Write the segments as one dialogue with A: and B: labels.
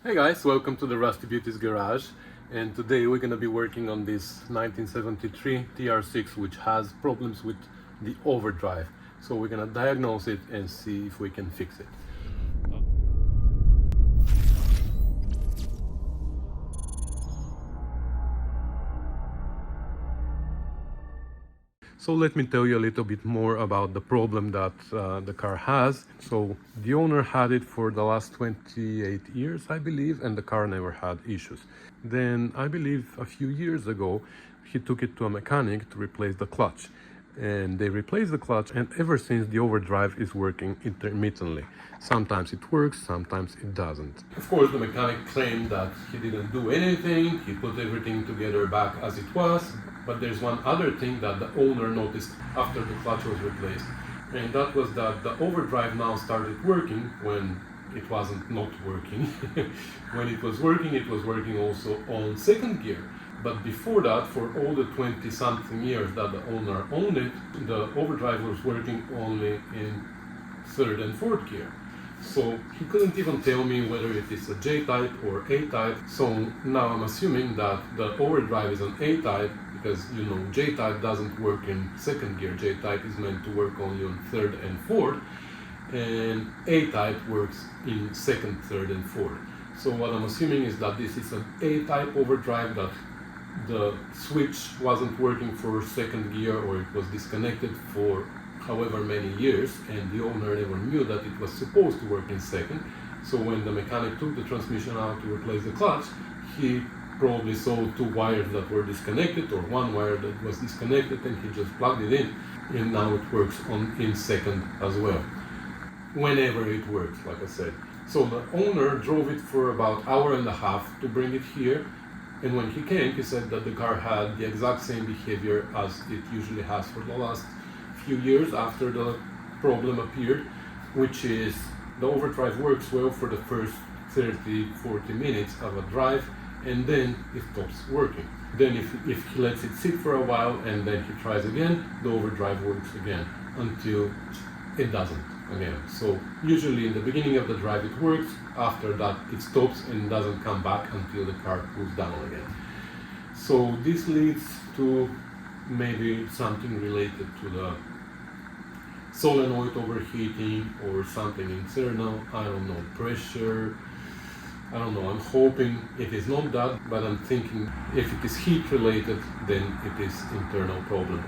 A: Hey guys, welcome to the Rusty Beauty's Garage, and today we're gonna be working on this 1973 TR6 which has problems with the overdrive. So we're gonna diagnose it and see if we can fix it. So let me tell you a little bit more about the problem that the car has. So the owner had it for the last 28 years, I believe, and the car never had issues. Then I believe a few years ago, he took it to a mechanic to replace the clutch. And they replaced the clutch, and ever since the overdrive is working intermittently. Sometimes it works, sometimes it doesn't. Of course, the mechanic claimed that he didn't do anything, he put everything together back as it was, but there's one other thing that the owner noticed after the clutch was replaced, and that was that the overdrive now started working when it wasn't not working. When it was working also on second gear. But before that, for all the 20-something years that the owner owned it, the overdrive was working only in third and fourth gear. So he couldn't even tell me whether it is a J-type or A-type. So now I'm assuming that the overdrive is an A-type because, you know, J-type doesn't work in second gear. J-type is meant to work only on third and fourth, and A-type works in second, third and fourth. So what I'm assuming is that this is an A-type overdrive, that the switch wasn't working for second gear, or it was disconnected for however many years, and the owner never knew that it was supposed to work in second. So when the mechanic took the transmission out to replace the clutch, he probably saw two wires that were disconnected, or one wire that was disconnected, and he just plugged it in, and now it works in second as well, whenever it works, like I said. So the owner drove it for about hour and a half to bring it here, and when he came, he said that the car had the exact same behavior as it usually has for the last few years after the problem appeared, which is the overdrive works well for the first 30-40 minutes of a drive, and then it stops working. Then if he lets it sit for a while and then he tries again, the overdrive works again until it doesn't again. So usually in the beginning of the drive it works, after that it stops and doesn't come back until the car cools down again. So this leads to maybe something related to the solenoid overheating or something internal, I don't know, pressure, I don't know. I'm hoping it is not that, but I'm thinking if it is heat related, then it is internal problem.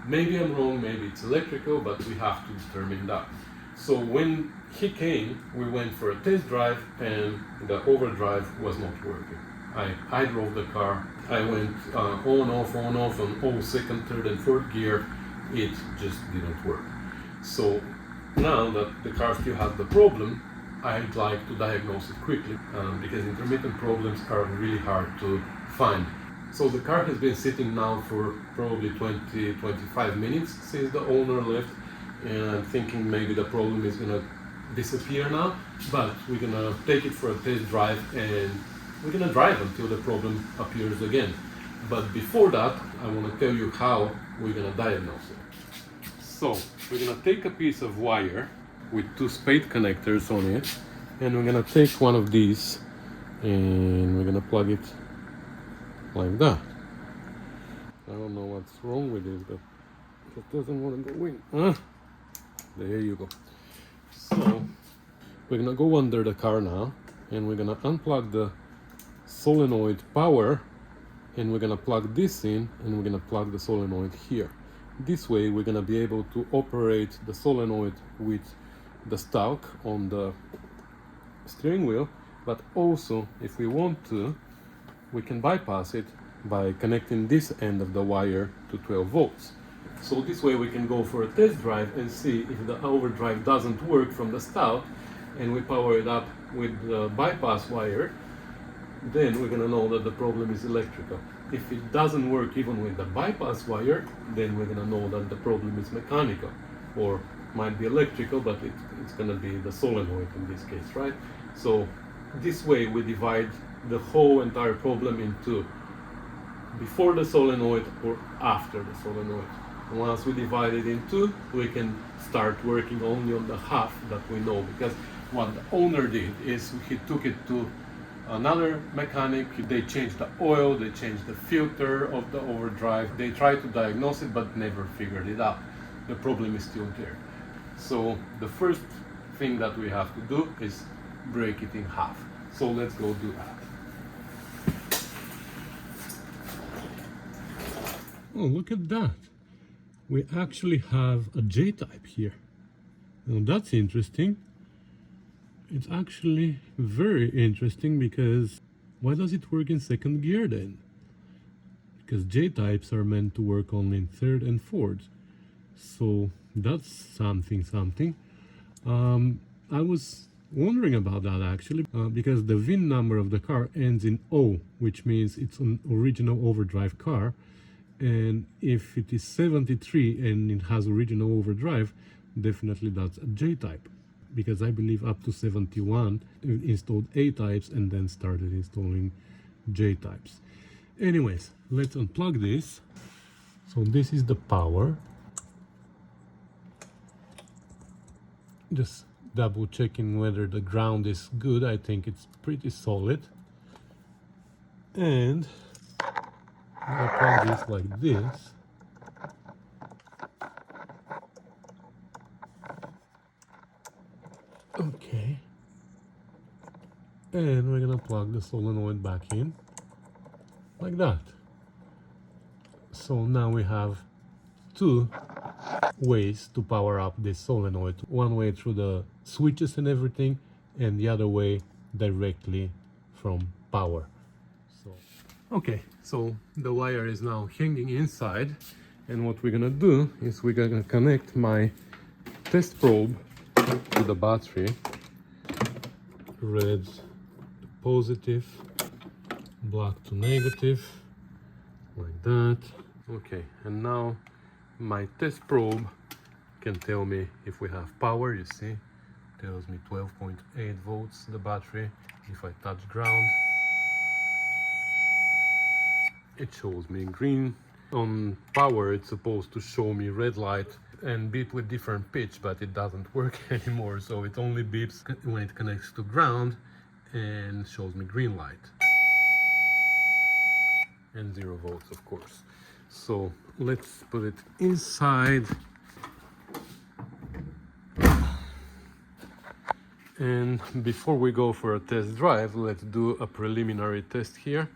A: Maybe I'm wrong, maybe it's electrical, but we have to determine that. So when he came, we went for a test drive, and the overdrive was not working. I drove the car, I went on off on all second, third and fourth gear, it just didn't work. So now that the car still has the problem, I'd like to diagnose it quickly, because intermittent problems are really hard to find. So the car has been sitting now for probably 20-25 minutes since the owner left, and I'm thinking maybe the problem is gonna disappear now, but we're gonna take it for a test drive and we're gonna drive until the problem appears again. But before that, I wanna tell you how we're gonna diagnose it. So we're gonna take a piece of wire with two spade connectors on it, and we're gonna take one of these and we're gonna plug it like that. I don't know what's wrong with this, but it doesn't want to go in. There you go. So we're gonna go under the car now, and we're gonna unplug the solenoid power, and we're gonna plug this in, and we're gonna plug the solenoid here. This way we're gonna be able to operate the solenoid with the stalk on the steering wheel, but also if we want to, we can bypass it by connecting this end of the wire to 12 volts. So this way we can go for a test drive and see if the overdrive doesn't work from the start, and we power it up with the bypass wire, then we're gonna know that the problem is electrical. If it doesn't work even with the bypass wire, then we're gonna know that the problem is mechanical, or might be electrical, but it's gonna be the solenoid in this case, right? So this way we divide the whole entire problem into before the solenoid or after the solenoid. And once we divide it in two, we can start working only on the half that we know, because what the owner did is he took it to another mechanic. They changed the oil, they changed the filter of the overdrive. They tried to diagnose it but never figured it out. The problem is still there. So the first thing that we have to do is break it in half. So let's go do that. Oh, look at that. We actually have a J-type here. Now that's interesting. It's actually very interesting because why does it work in second gear then? Because J-types are meant to work only in third and fourth. So that's something. I was wondering about that actually because the VIN number of the car ends in O, which means it's an original overdrive car. And if it is 73 and it has original overdrive, definitely that's a J-type. Because I believe up to 71 installed A-types and then started installing J-types. Anyways, let's unplug this. So this is the power. Just double checking whether the ground is good. I think it's pretty solid. And I plug this like this. Okay. And we're gonna plug the solenoid back in like that. So now we have two ways to power up this solenoid. One way through the switches and everything, and the other way directly from power. Okay, so the wire is now hanging inside, and what we're gonna do is we're gonna connect my test probe to the battery. Red to positive, black to negative, like that. Okay, and now my test probe can tell me if we have power. You see, tells me 12.8 volts the battery. If I touch ground, it shows me green. On power it's supposed to show me red light and beep with different pitch, but it doesn't work anymore, so it only beeps when it connects to ground and shows me green light and 0 volts, of course. So let's put it inside, and before we go for a test drive, let's do a preliminary test here.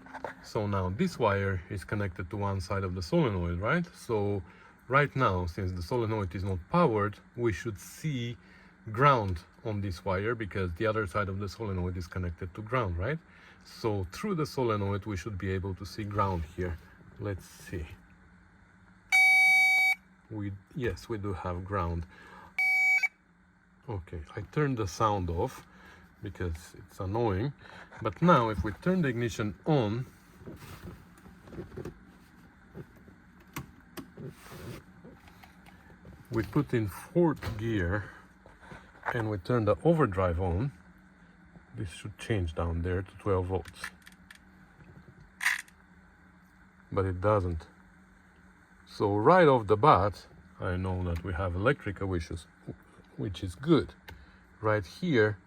A: So now this wire is connected to one side of the solenoid, right? So right now, since the solenoid is not powered, we should see ground on this wire because the other side of the solenoid is connected to ground, right? So through the solenoid we should be able to see ground here. Let's see. Yes, we do have ground. Okay, I turned the sound off because it's annoying. But now if we turn the ignition on, we put in fourth gear and we turn the overdrive on, this should change down there to 12 volts. But it doesn't. So right off the bat, I know that we have electrical issues, which is good. Right here,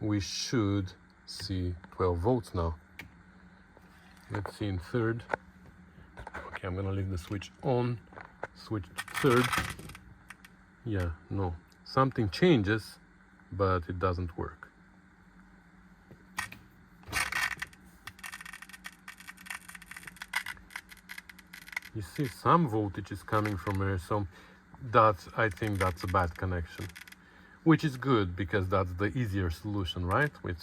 A: we should see 12 volts now. Let's see in third. Okay, I'm gonna leave the switch on, switch to third. Yeah, no, something changes, but it doesn't work. You see some voltage is coming from here, so I think that's a bad connection, which is good because that's the easier solution, right? We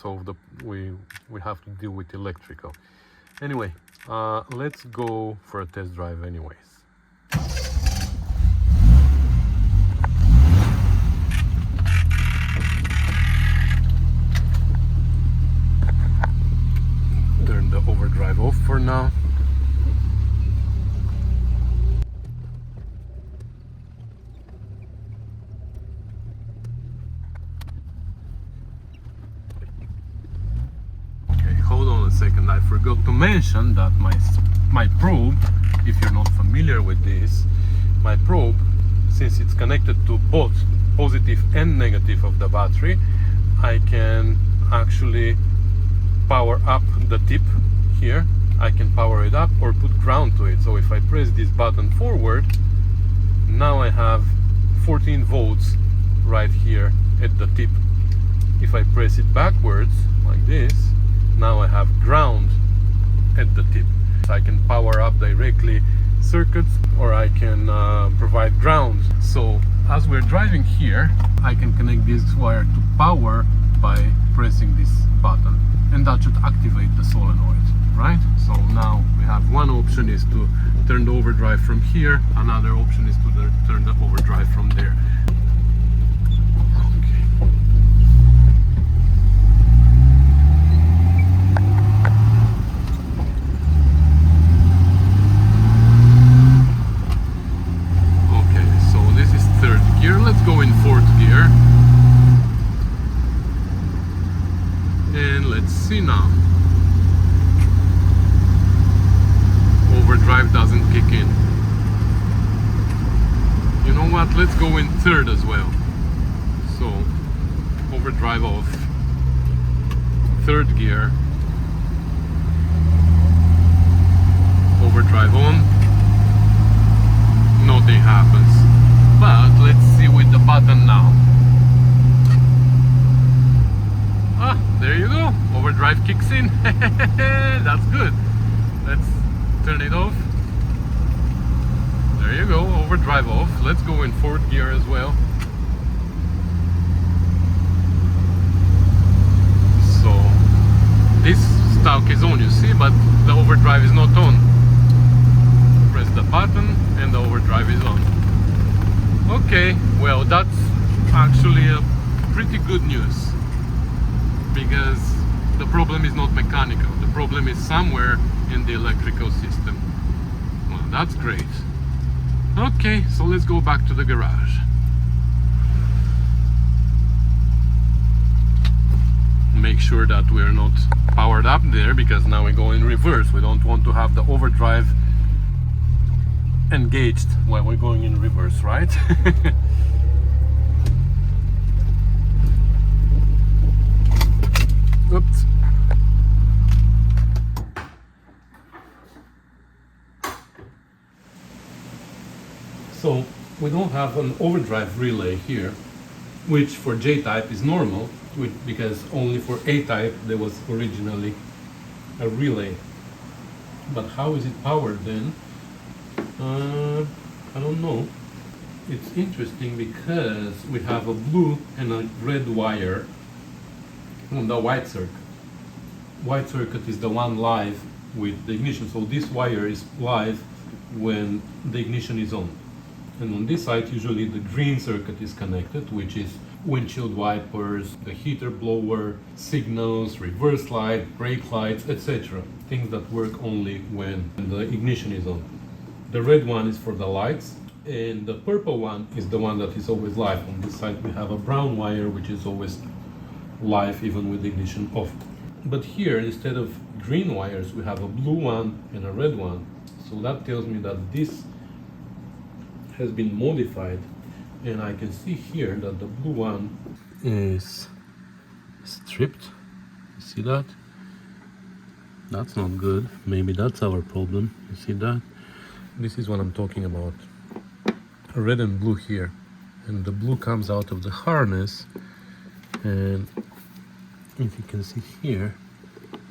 A: have to deal with electrical. Anyway, let's go for a test drive anyways. Turn the overdrive off for now. Hold on a second, I forgot to mention that my probe, if you're not familiar with this, my probe, since it's connected to both positive and negative of the battery, I can actually power up the tip here. I can power it up or put ground to it. So if I press this button forward, now I have 14 volts right here at the tip. If I press it backwards like this, now I have ground at the tip. I can power up directly circuits, or I can provide ground. So as we're driving here, I can connect this wire to power by pressing this button, and that should activate the solenoid, right? So now we have one option is to turn the overdrive from here, another option is to turn the overdrive from there. Let's go in fourth gear, and let's see now. Overdrive doesn't kick in. You know what, let's go in third as well. So overdrive off, third gear, overdrive on, nothing happens. But let's see with the button now. Ah, there you go. Overdrive kicks in. That's good. Let's turn it off. There you go. Overdrive off. Let's go in fourth gear as well. So this stalk is on, you see, but the overdrive is not on. Press the button and the overdrive is on. Okay, well, that's actually a pretty good news, because the problem is not mechanical. The problem is somewhere in the electrical system. Well, that's great. Okay, so let's go back to the garage. Make sure that we're not powered up there, because now we go in reverse. We don't want to have the overdrive engaged while we're going in reverse, right? Oops. So we don't have an overdrive relay here, which for J-type is normal, because only for A-type there was originally a relay. But how is it powered then? I don't know. It's interesting because we have a blue and a red wire on the white circuit. White circuit is the one live with the ignition, so this wire is live when the ignition is on. And on this side usually the green circuit is connected, which is windshield wipers, the heater blower, signals, reverse light, brake lights, etc. Things that work only when the ignition is on. The red one is for the lights, and the purple one is the one that is always live. On this side we have a brown wire which is always live even with the ignition off. But here, instead of green wires, we have a blue one and a red one. So that tells me that this has been modified, and I can see here that the blue one is stripped. You see that? That's not good. Maybe that's our problem. You see that? This is what I'm talking about. Red and blue here, and the blue comes out of the harness, and if you can see here,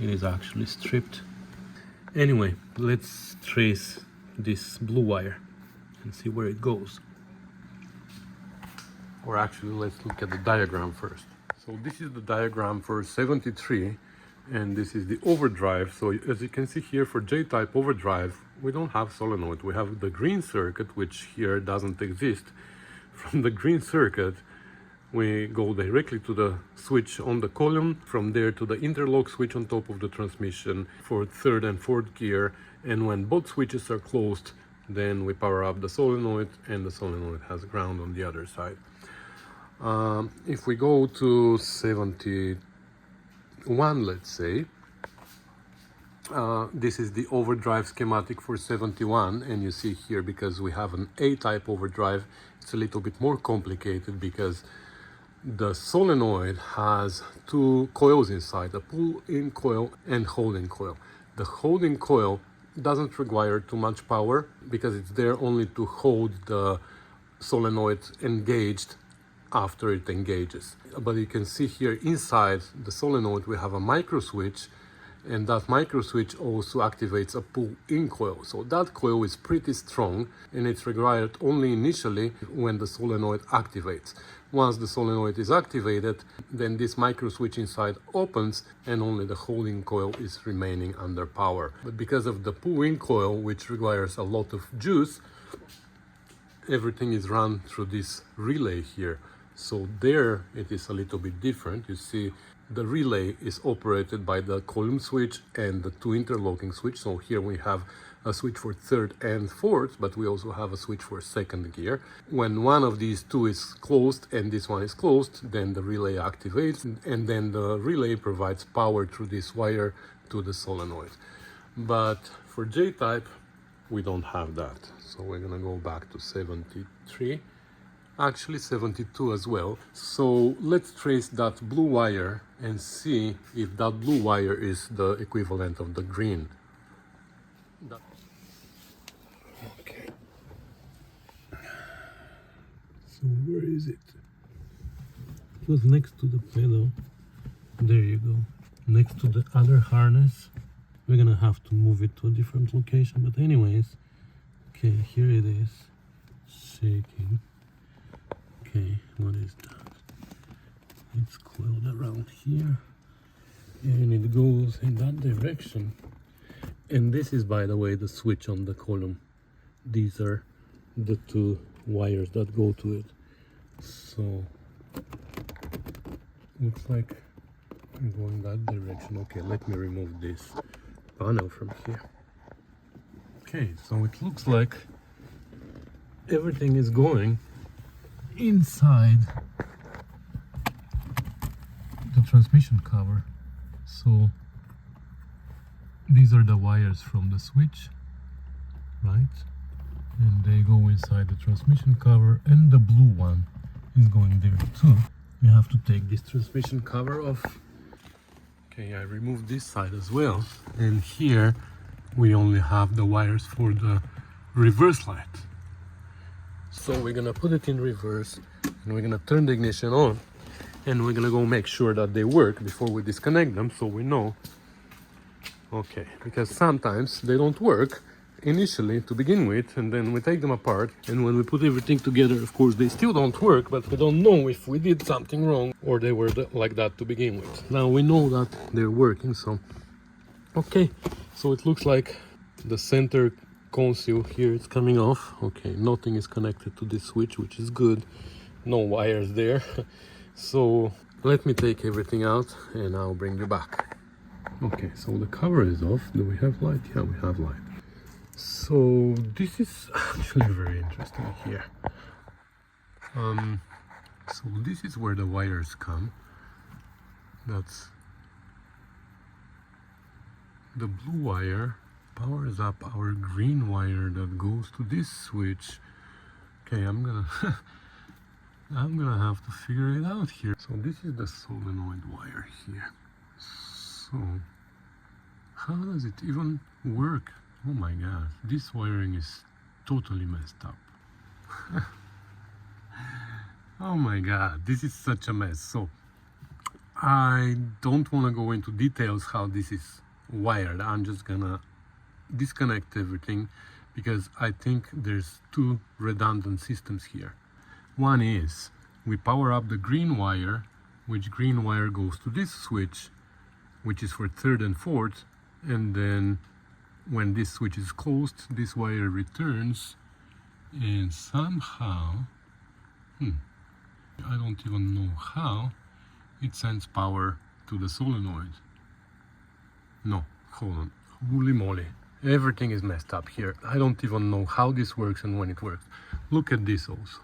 A: it is actually stripped. Anyway, let's trace this blue wire and see where it goes. Or actually, let's look at the diagram first. So this is the diagram for 73, and this is the overdrive. So as you can see here, for J-type overdrive, we don't have solenoid. We have the green circuit, which here doesn't exist. From the green circuit, we go directly to the switch on the column, from there to the interlock switch on top of the transmission for third and fourth gear, and when both switches are closed, then we power up the solenoid, and the solenoid has ground on the other side. If we go to 71, let's say, this is the overdrive schematic for 71, and you see here, because we have an A-type overdrive, it's a little bit more complicated, because The solenoid has two coils inside, a pull-in coil and holding coil. The holding coil doesn't require too much power because it's there only to hold the solenoid engaged after it engages. But you can see here inside the solenoid we have a micro switch, and that micro switch also activates a pull-in coil. So that coil is pretty strong and it's required only initially when the solenoid activates. Once the solenoid is activated, then this micro switch inside opens and only the holding coil is remaining under power. But because of the pull-in coil, which requires a lot of juice, everything is run through this relay here. So there it is a little bit different. You see the relay is operated by the column switch and the two interlocking switch. So here we have a switch for third and fourth, but we also have a switch for second gear. When one of these two is closed and this one is closed, then the relay activates, and then the relay provides power through this wire to the solenoid. But for J-type, we don't have that. So we're gonna go back to 73. Actually 72 as well. So let's trace that blue wire and see if that blue wire is the equivalent of the green. Okay. So where is it? It was next to the pedal. There you go. Next to the other harness. We're gonna have to move it to a different location, but anyways, okay, here it is, shaking. Okay, what is that? It's coiled around here and it goes in that direction. And this is, by the way, the switch on the column. These are the two wires that go to it. So looks like I'm going that direction. Okay, let me remove this panel from here. Okay, so it looks like everything is going inside the transmission cover. So these are the wires from the switch, right? And they go inside the transmission cover, and the blue one is going there too. We have to take this transmission cover off. Okay, I removed this side as well, and here we only have the wires for the reverse light. So we're gonna put it in reverse and we're gonna turn the ignition on, and we're gonna go make sure that they work before we disconnect them, so we know. Okay, because sometimes they don't work initially to begin with, and then we take them apart, and when we put everything together, of course they still don't work, but we don't know if we did something wrong or they were like that to begin with. Now we know that they're working, so okay. So it looks like the center console here is coming off. Okay, nothing is connected to this switch, which is good. No wires there. So let me take everything out and I'll bring you back. Okay, so the cover is off. Do we have light? Yeah, we have light. So this is actually very interesting here. So this is where the wires come. That's the blue wire powers up our green wire that goes to this switch. Okay, I'm gonna have to figure it out here. So this is the solenoid wire here. So how does it even work? Oh my god, this wiring is totally messed up. Oh my god, this is such a mess. So I don't want to go into details how this is wired. I'm just gonna disconnect everything because I think there's two redundant systems here. One is we power up the green wire, which green wire goes to this switch, which is for third and fourth, and then when this switch is closed, this wire returns, and somehow, I don't even know how, it sends power to the solenoid. No, hold on, holy moly. Everything is messed up here. I don't even know how this works and when it works. Look at this also.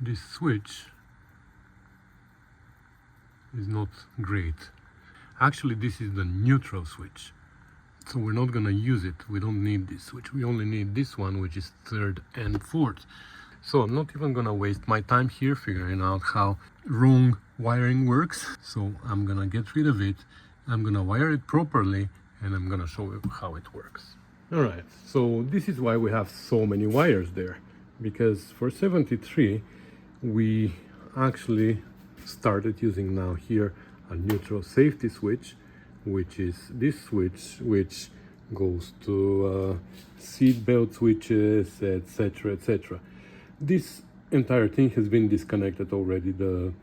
A: This switch is not great. Actually, this is the neutral switch. So we're not gonna use it. We don't need this switch. We only need this one, which is third and fourth. So I'm not even gonna waste my time here figuring out how wrong wiring works. So I'm gonna get rid of it, I'm gonna wire it properly, and I'm gonna show you how it works. Alright, so this is why we have so many wires there. Because for 73, we actually started using now here a neutral safety switch, which is this switch, which goes to seat belt switches, etc., etc. This entire thing has been disconnected already, the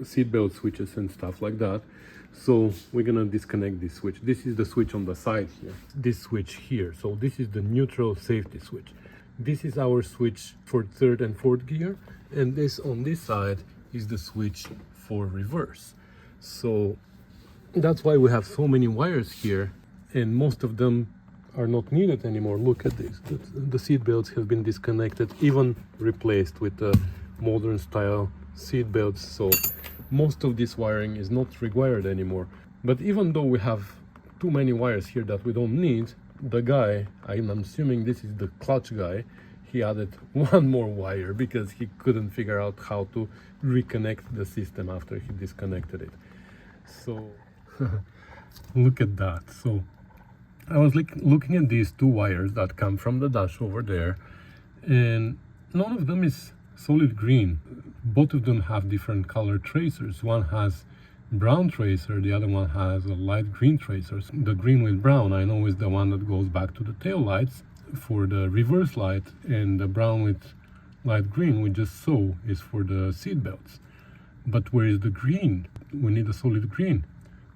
A: seat belt switches and stuff like that. So we're gonna disconnect this switch. This is the switch on the side here, this switch here. So this is the neutral safety switch. This is our switch for third and fourth gear, and this on this side is the switch for reverse. So that's why we have so many wires here, and most of them are not needed anymore. Look at this, the seat belts have been disconnected, even replaced with modern style seat belts. So most of this wiring is not required anymore. But even though we have too many wires here that we don't need, the guy, I'm assuming this is the clutch guy, he added one more wire because he couldn't figure out how to reconnect the system after he disconnected it. So look at that. So I was looking at these two wires that come from the dash over there, and none of them is solid green. Both of them have different color tracers. One has brown tracer, the other one has a light green tracer. The green with brown I know is the one that goes back to the tail lights for the reverse light, and the brown with light green we just saw is for the seat belts. But where is the green? We need a solid green.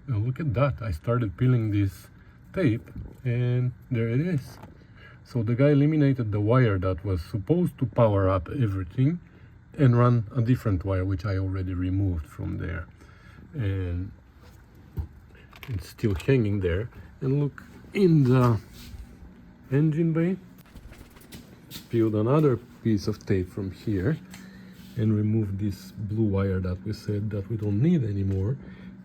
A: Well, look at that. I started peeling this tape and there it is. So the guy eliminated the wire that was supposed to power up everything and run a different wire, which I already removed from there, and it's still hanging there. And look in the engine bay, peeled another piece of tape from here and removed this blue wire that we said that we don't need anymore.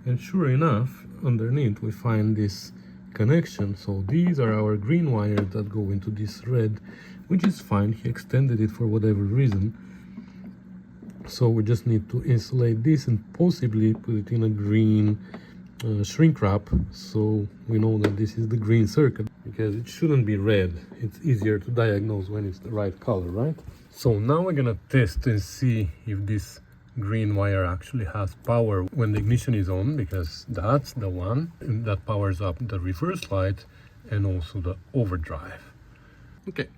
A: And sure enough, underneath we find this connection. So these are our green wires that go into this red, which is fine. He extended it for whatever reason. So we just need to insulate this and possibly put it in a green shrink wrap, so we know that this is the green circuit, because it shouldn't be red. It's easier to diagnose when it's the right color, right? So now we're gonna test and see if this green wire actually has power when the ignition is on, because that's the one that powers up the reverse light and also the overdrive. Okay,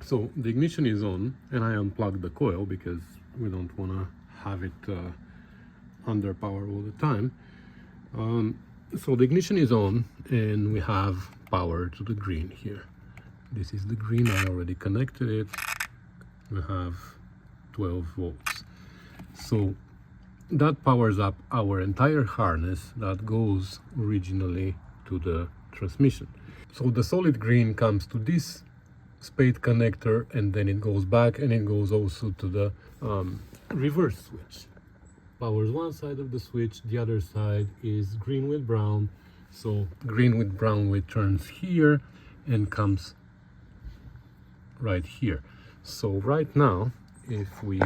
A: so the ignition is on and I unplugged the coil because we don't want to have it under power all the time. So the ignition is on and we have power to the green here. This is the green, I already connected it. We have 12 volts. So that powers up our entire harness that goes originally to the transmission. So the solid green comes to this spade connector and then it goes back, and it goes also to the reverse switch. Powers one side of the switch, the other side is green with brown. So green with brown returns here and comes right here. So right now, if we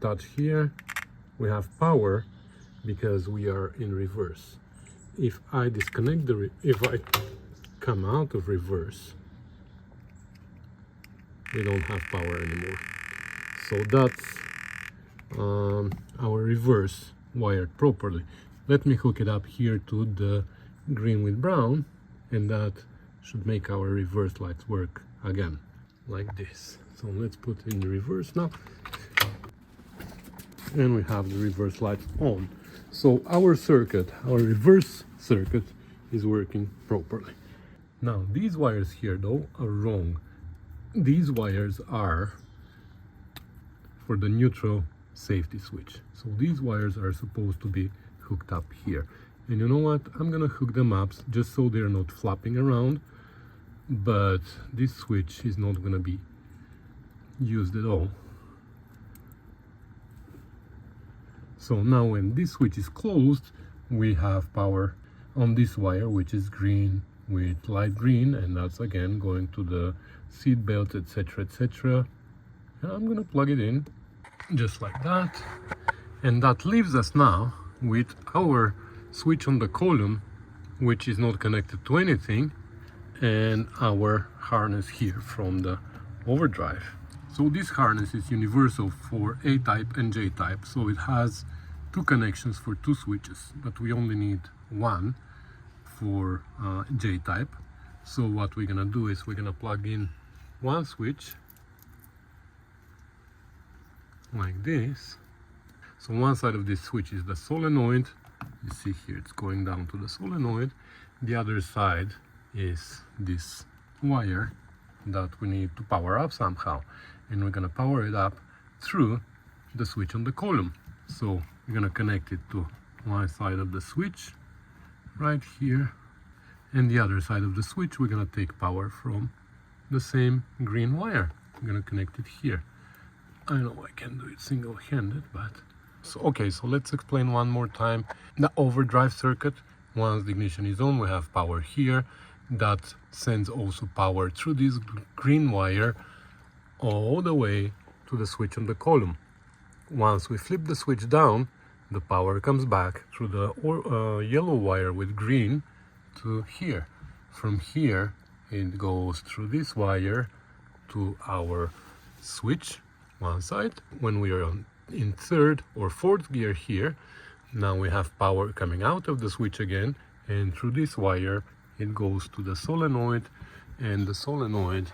A: touch here, we have power because we are in reverse. If I disconnect if I come out of reverse, we don't have power anymore. So that's our reverse wired properly. Let me hook it up here to the green with brown, and that should make our reverse lights work again, like this. So let's put in reverse now, and we have the reverse lights on. So our circuit, our reverse circuit, is working properly. Now these wires here though are wrong. These wires are for the neutral safety switch. So these wires are supposed to be hooked up here. And you know what? I'm gonna hook them up just so they're not flopping around, but this switch is not gonna be used at all. So now when this switch is closed, we have power on this wire, which is green with light green, and that's again going to the seat belt, etc., etc. And I'm gonna plug it in just like that. And that leaves us now with our switch on the column, which is not connected to anything, and our harness here from the overdrive. So this harness is universal for A-type and J-type, so it has two connections for two switches, but we only need one for J-type. So what we're gonna do is we're gonna plug in one switch like this. So one side of this switch is the solenoid. You see here it's going down to the solenoid. The other side is this wire that we need to power up somehow, and we're gonna power it up through the switch on the column. So we're gonna connect it to one side of the switch right here, and the other side of the switch we're gonna take power from the same green wire. I'm gonna connect it here. I know I can do it single-handed, but okay, so let's explain one more time the overdrive circuit. Once the ignition is on, we have power here that sends also power through this green wire all the way to the switch on the column. Once we flip the switch down, the power comes back through the yellow wire with green to here. From here it goes through this wire to our switch one side. When we are in third or fourth gear here, now we have power coming out of the switch again, and through this wire it goes to the solenoid, and the solenoid,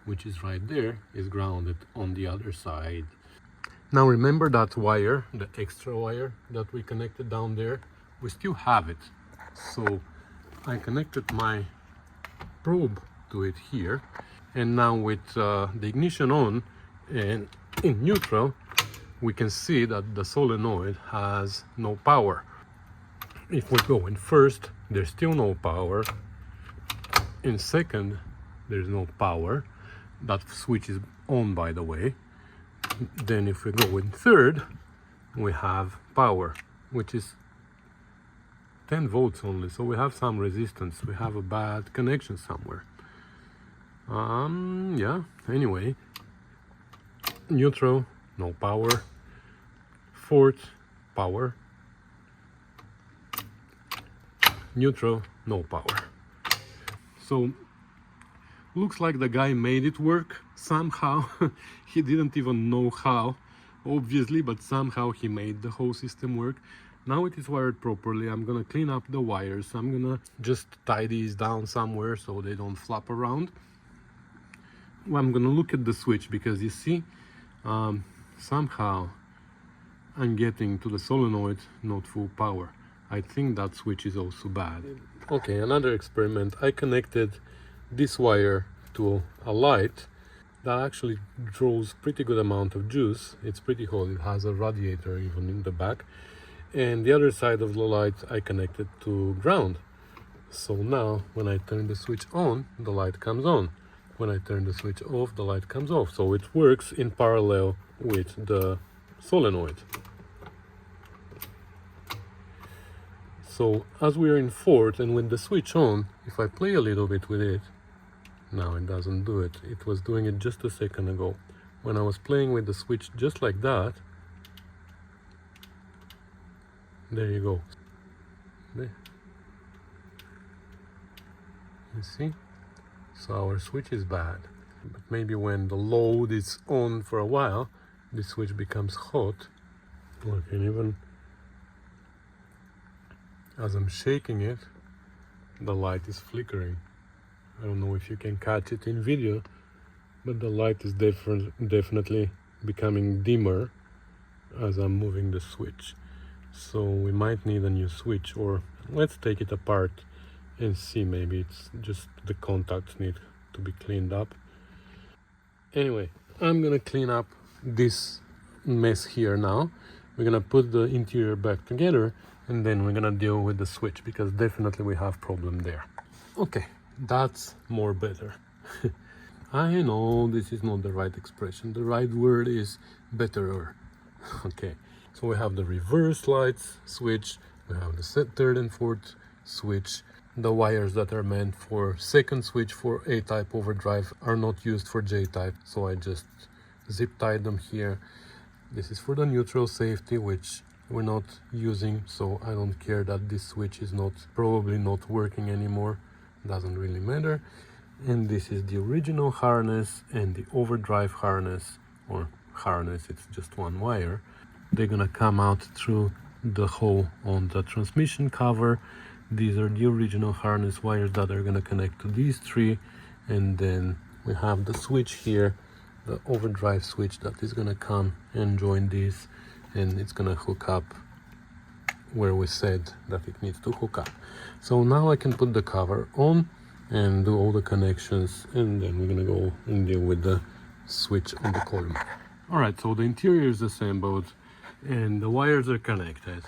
A: which is right there, is grounded on the other side. Now remember that wire, the extra wire that we connected down there, we still have it. So I connected my probe to it here, and now with the ignition on and in neutral, we can see that the solenoid has no power. If we go in first, there's still no power. In second, there's no power. That switch is on, by the way. Then if we go in third, we have power, which is 10 volts only, so we have some resistance. We have a bad connection somewhere. Yeah, anyway, neutral, no power. Fourth, power. Neutral, no power. So looks like the guy made it work somehow. He didn't even know how, obviously, but somehow he made the whole system work. Now it is wired properly. I'm gonna clean up the wires. I'm gonna just tie these down somewhere so they don't flap around. Well, I'm gonna look at the switch, because you see, somehow I'm getting to the solenoid not full power. I think that switch is also bad. Okay, another experiment. I connected this wire to a light that actually draws pretty good amount of juice. It's pretty hot. It has a radiator even in the back. And the other side of the light I connected to ground. So now when I turn the switch on, the light comes on. When I turn the switch off, the light comes off. So it works in parallel with the solenoid. So as we are in fourth and with the switch on, if I play a little bit with it, now it doesn't do it. It was doing it just a second ago. When I was playing with the switch just like that, there you go. There. You see? So our switch is bad. But maybe when the load is on for a while, the switch becomes hot. Look, and even as I'm shaking it, the light is flickering. I don't know if you can catch it in video, but the light is definitely becoming dimmer as I'm moving the switch. So we might need a new switch, or let's take it apart and see. Maybe it's just the contacts need to be cleaned up. Anyway, I'm gonna clean up this mess here now. We're gonna put the interior back together, and then we're gonna deal with the switch, because definitely we have problem there. Okay, that's more better. I know this is not the right expression. The right word is betterer. Okay, so we have the reverse lights switch, we have the third and fourth switch. The wires that are meant for second switch for A-type overdrive are not used for J-type, so I just zip tied them here. This is for the neutral safety, which we're not using, so I don't care that this switch is probably not working anymore. Doesn't really matter. And this is the original harness and the overdrive harness, or harness, it's just one wire. They're gonna come out through the hole on the transmission cover. These are the original harness wires that are gonna connect to these three, and then we have the switch here, the overdrive switch, that is gonna come and join this, and it's gonna hook up where we said that it needs to hook up. So now I can put the cover on and do all the connections, and then we're gonna go and deal with the switch on the coil. All right, so the interior is assembled and the wires are connected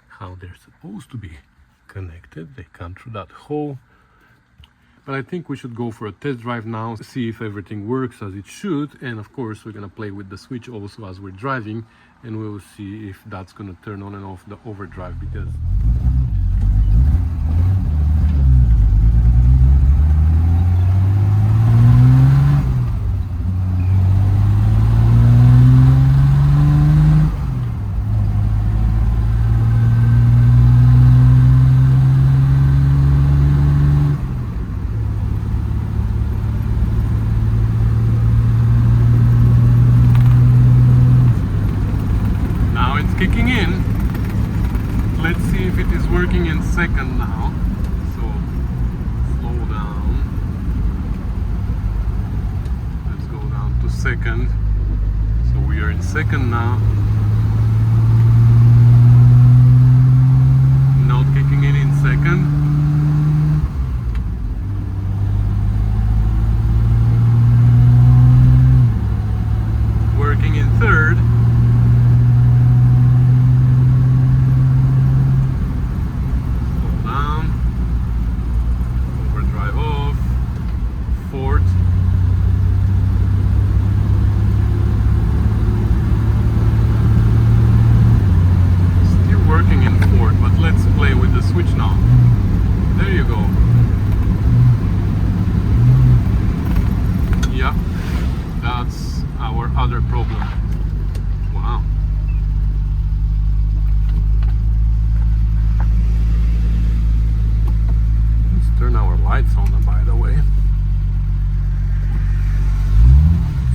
A: how they're supposed to be connected. They come through that hole. But I think we should go for a test drive now, see if everything works as it should, and of course we're gonna play with the switch also as we're driving, and we'll see if that's gonna turn on and off the overdrive, because kicking in. Let's see if it is working in second now. So slow down. Let's go down to second. So we are in second now. Not kicking in second. Working in third. Other problem. Wow. Let's turn our lights on, by the way.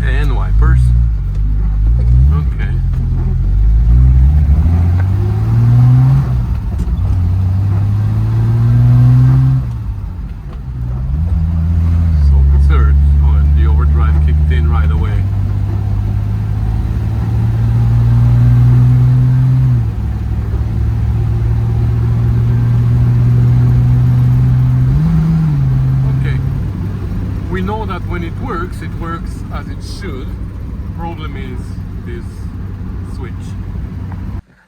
A: And wipers. Okay. So the third, and the overdrive kicked in right away. We know that when it works as it should. Problem is this switch.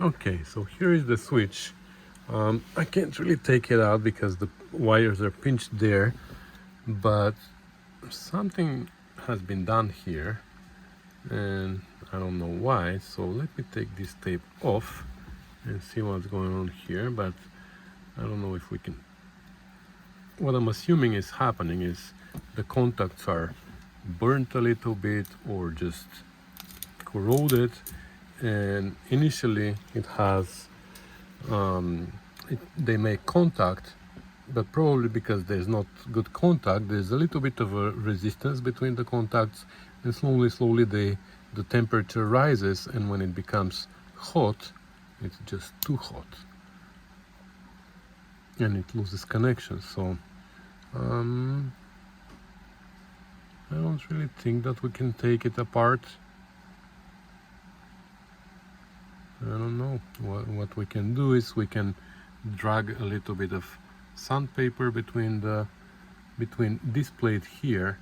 A: Okay, so here is the switch. I can't really take it out because the wires are pinched there, but something has been done here and I don't know why. So let me take this tape off and see what's going on here, but I don't know if we can. What I'm assuming is happening is the contacts are burnt a little bit or just corroded, and initially it has they make contact, but probably because there's not good contact, there's a little bit of a resistance between the contacts, and slowly the temperature rises, and when it becomes hot, it's just too hot and it loses connection. So I don't really think that we can take it apart. I don't know. What we can do is we can drag a little bit of sandpaper between this plate here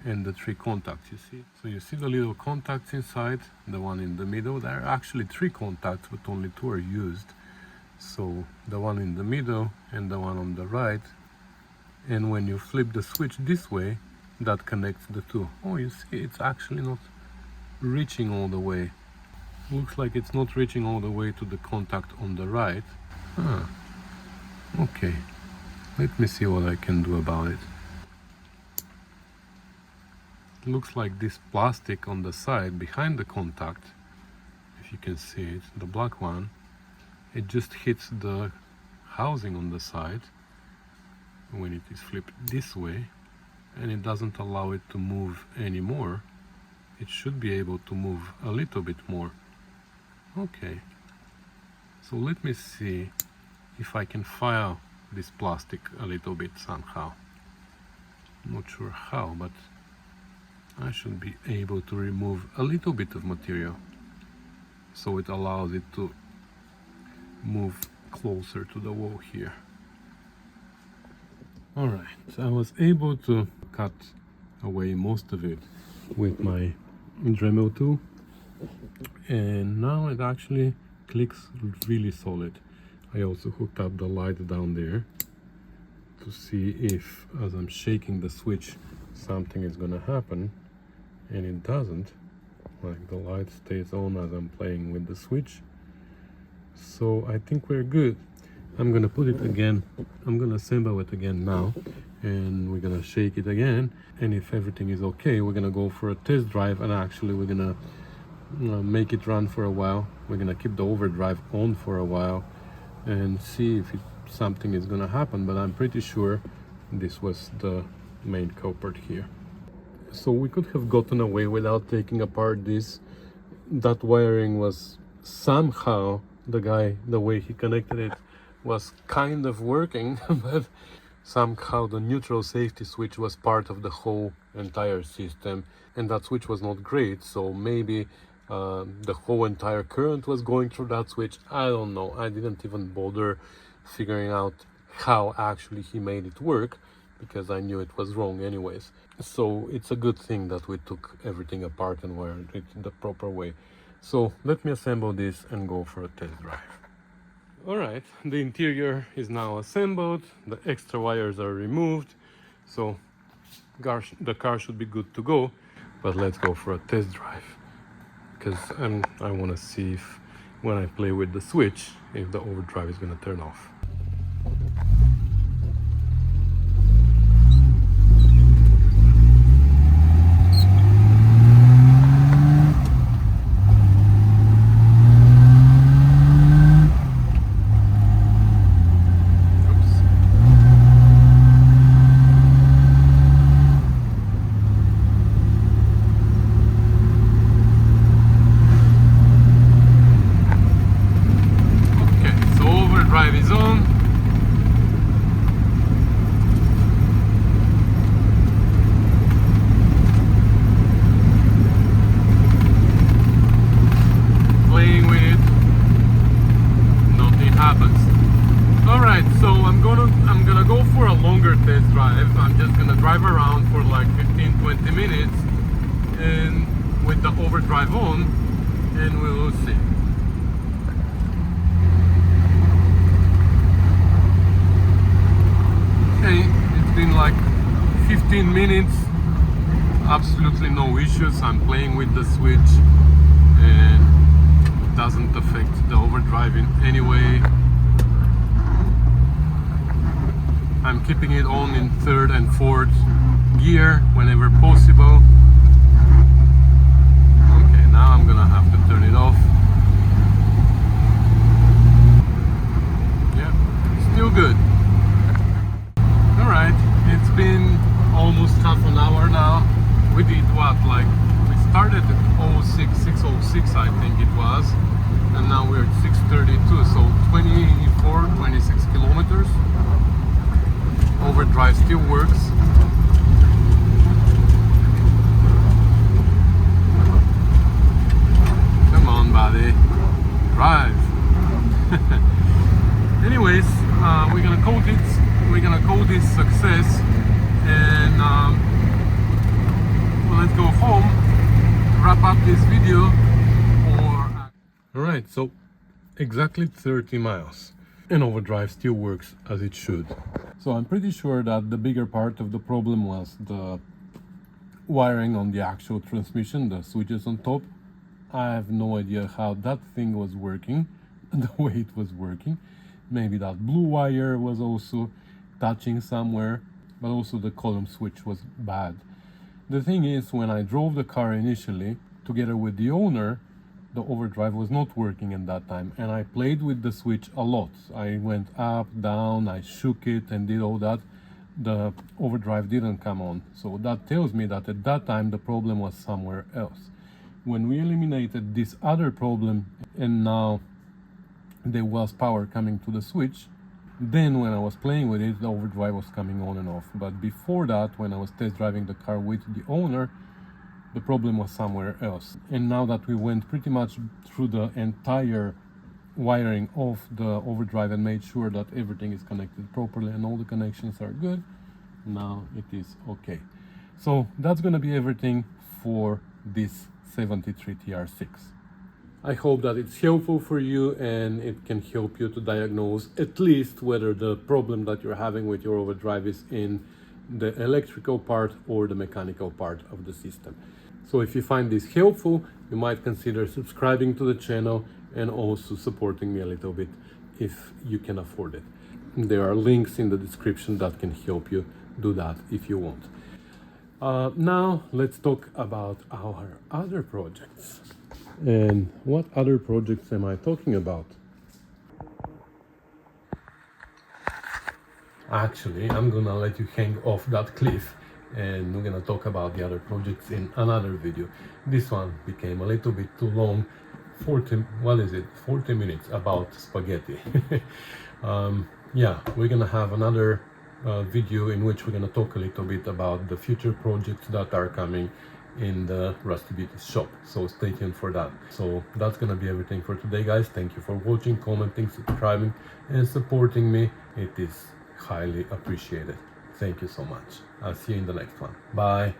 A: and the three contacts, you see. So you see the little contacts inside, the one in the middle. There are actually three contacts, but only two are used. So the one in the middle and the one on the right. And when you flip the switch this way, that connects the two. Oh, you see, it's actually not reaching all the way. Looks like it's not reaching all the way to the contact on the right. Okay, let me see what I can do about it. looks like this plastic on the side behind the contact, if you can see it, the black one, it just hits the housing on the side when it is flipped this way, and it doesn't allow it to move anymore. It should be able to move a little bit more. Okay, so let me see if I can file this plastic a little bit somehow. Not sure how, but I should be able to remove a little bit of material so it allows it to move closer to the wall here. Alright, so I was able to cut away most of it with my Dremel tool, and now it actually clicks really solid. I also hooked up the light down there to see if, as I'm shaking the switch, something is gonna happen, and it doesn't. Like, the light stays on as I'm playing with the switch, so I think we're good. I'm gonna put it again, I'm gonna assemble it again now, and we're gonna shake it again, and if everything is okay, we're gonna go for a test drive, and actually we're gonna make it run for a while. We're gonna keep the overdrive on for a while and see if something is gonna happen, but I'm pretty sure this was the main culprit here. So we could have gotten away without taking apart this. That wiring was somehow, the way he connected it was kind of working, but somehow the neutral safety switch was part of the whole entire system, and that switch was not great, so maybe the whole entire current was going through that switch. I don't know. I didn't even bother figuring out how actually he made it work, because I knew it was wrong anyways. So it's a good thing that we took everything apart and wired it the proper way. So let me assemble this and go for a test drive. Alright, the interior is now assembled, the extra wires are removed, so the car should be good to go. But let's go for a test drive, because I want to see if, when I play with the switch, if the overdrive is going to turn off. Drive is on. Playing with it, nothing happens. Alright, so I'm gonna go for a longer test drive. I'm just gonna drive around for like 15-20 minutes and with the overdrive on, and we will see. It's been like 15 minutes, absolutely no issues. I'm playing with the switch and it doesn't affect the overdrive in any way. I'm keeping it on in third and fourth gear whenever possible. Okay, now I'm gonna have to turn it off. Yeah, still good. Alright, it's been almost half an hour now. We did what, like, we started at 6:06 I think it was, and now we're at 6:32, so 26 kilometers. Overdrive still works. Come on, buddy, drive. Anyways, we're gonna call this success, and well, let's go home, wrap up this video. Alright, so exactly 30 miles and overdrive still works as it should. So I'm pretty sure that the bigger part of the problem was the wiring on the actual transmission, the switches on top. I have no idea how that thing was working, the way it was working. Maybe that blue wire was also touching somewhere, but also the column switch was bad. The thing is, when I drove the car initially together with the owner, the overdrive was not working at that time, and I played with the switch a lot. I went up, down, I shook it and did all that. The overdrive didn't come on, so that tells me that at that time the problem was somewhere else. When we eliminated this other problem and now there was power coming to the switch, then when I was playing with it, the overdrive was coming on and off. But before that, when I was test driving the car with the owner, the problem was somewhere else. And now that we went pretty much through the entire wiring of the overdrive and made sure that everything is connected properly and all the connections are good, now it is okay. So that's gonna be everything for this 73 TR6. I hope that it's helpful for you and it can help you to diagnose at least whether the problem that you're having with your overdrive is in the electrical part or the mechanical part of the system. So if you find this helpful, you might consider subscribing to the channel and also supporting me a little bit if you can afford it. There are links in the description that can help you do that if you want. Now let's talk about our other projects. And what other projects am I talking about? Actually, I'm gonna let you hang off that cliff and we're gonna talk about the other projects in another video. This one became a little bit too long. 40 minutes about spaghetti. Yeah, we're gonna have another video in which we're gonna talk a little bit about the future projects that are coming in the Rusty Beauty's shop, so stay tuned for that. So that's gonna be everything for today, guys. Thank you for watching, commenting, subscribing and supporting me. It is highly appreciated. Thank you so much. I'll see you in the next one. Bye.